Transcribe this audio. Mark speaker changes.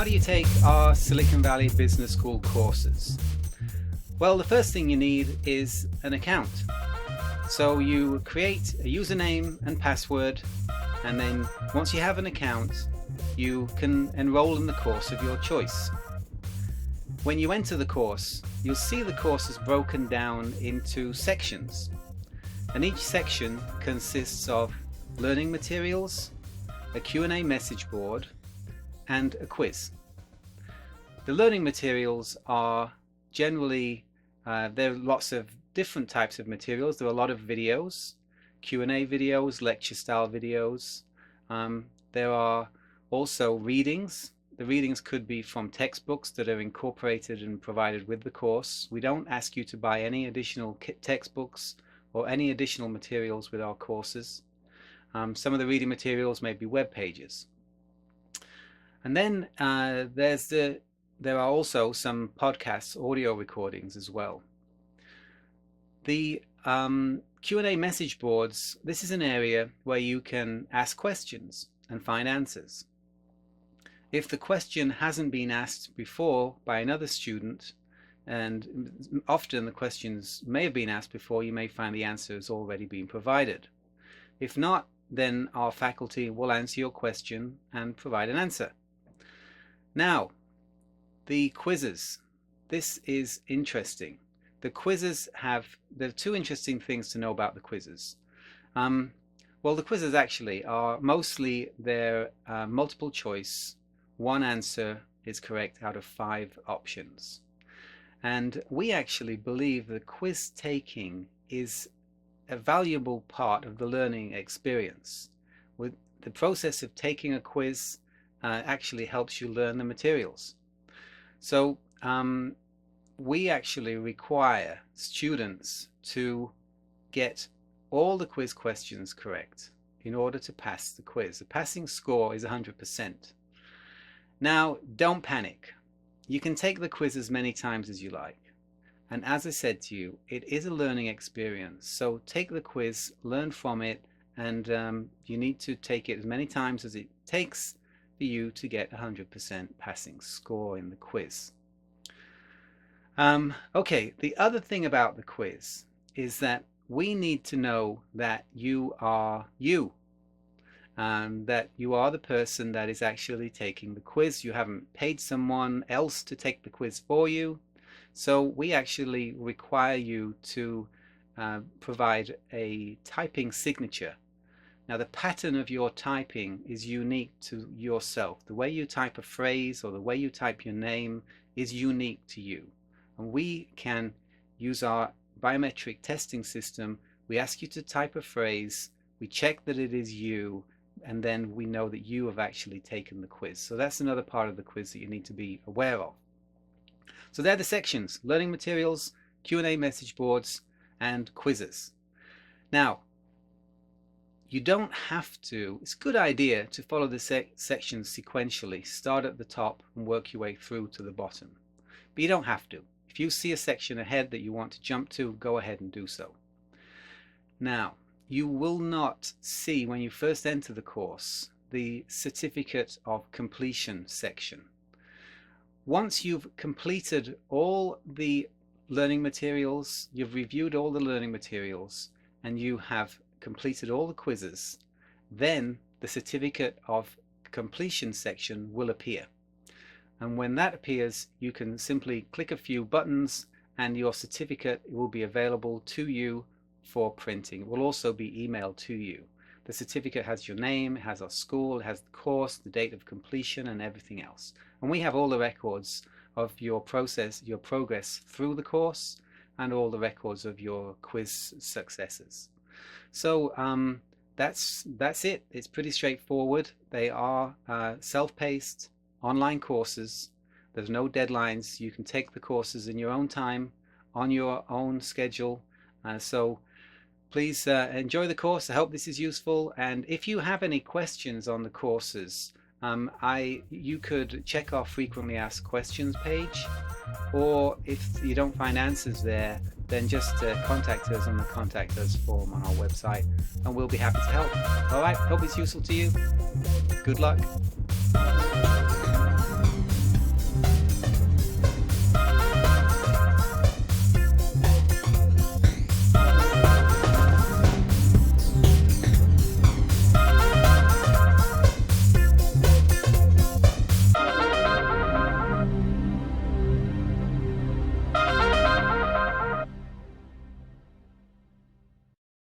Speaker 1: how do you take our Silicon Valley Business School courses? Well, the first thing you need is an account. So you create a username and password, and then once you have an account, you can enroll in the course of your choice. When you enter the course, you'll see the course is broken down into sections, and each section consists of learning materials, a Q&A message board, and a quiz. The learning materials are generally, there are lots of different types of materials. There are a lot of videos, Q&A videos, lecture style videos. There are also readings. The readings could be from textbooks that are incorporated and provided with the course. We don't ask you to buy any additional textbooks or any additional materials with our courses. Some of the reading materials may be web pages. And then there are also some podcasts, audio recordings as well. The Q&A message boards, this is an area where you can ask questions and find answers. If the question hasn't been asked before by another student, and often the questions may have been asked before, you may find the answer has already been provided. If not, then our faculty will answer your question and provide an answer. Now, the quizzes. This is interesting. The quizzes there are two interesting things to know about the quizzes. Well, the quizzes actually are mostly they're multiple choice. One answer is correct out of 5 options. And we actually believe that quiz taking is a valuable part of the learning experience. With the process of taking a quiz actually helps you learn the materials. So we actually require students to get all the quiz questions correct in order to pass the quiz. The passing score is 100%. Now, don't panic. You can take the quiz as many times as you like. And as I said to you, it is a learning experience. So take the quiz, learn from it, and you need to take it as many times as it takes for you to get 100% passing score in the quiz. Okay, the other thing about the quiz is that we need to know that you are you. That you are the person that is actually taking the quiz. You haven't paid someone else to take the quiz for you. So we actually require you to provide a typing signature. Now, the pattern of your typing is unique to yourself. The way you type a phrase or the way you type your name is unique to you. And we can use our biometric testing system. We ask you to type a phrase, we check that it is you, and then we know that you have actually taken the quiz. So that's another part of the quiz that you need to be aware of. So they're the sections: learning materials, Q&A message boards, and quizzes. Now, you don't have to, it's a good idea to follow the sections sequentially. Start at the top and work your way through to the bottom. But you don't have to. If you see a section ahead that you want to jump to, go ahead and do so. Now, you will not see when you first enter the course the certificate of completion section. Once you've completed all the learning materials, you've reviewed all the learning materials, and you have completed all the quizzes, then the certificate of completion section will appear. And when that appears, you can simply click a few buttons and your certificate will be available to you for printing. It will also be emailed to you. The certificate has your name, it has our school, it has the course, the date of completion, and everything else. And we have all the records of your process, your progress through the course, and all the records of your quiz successes. So that's it. It's pretty straightforward. They are self-paced online courses. There's no deadlines. You can take the courses in your own time, on your own schedule. So please enjoy the course. I hope this is useful. And if you have any questions on the courses, you could check our frequently asked questions page, or if you don't find answers there, then just contact us on the contact us form on our website, and we'll be happy to help. All right, hope it's useful to you. Good luck.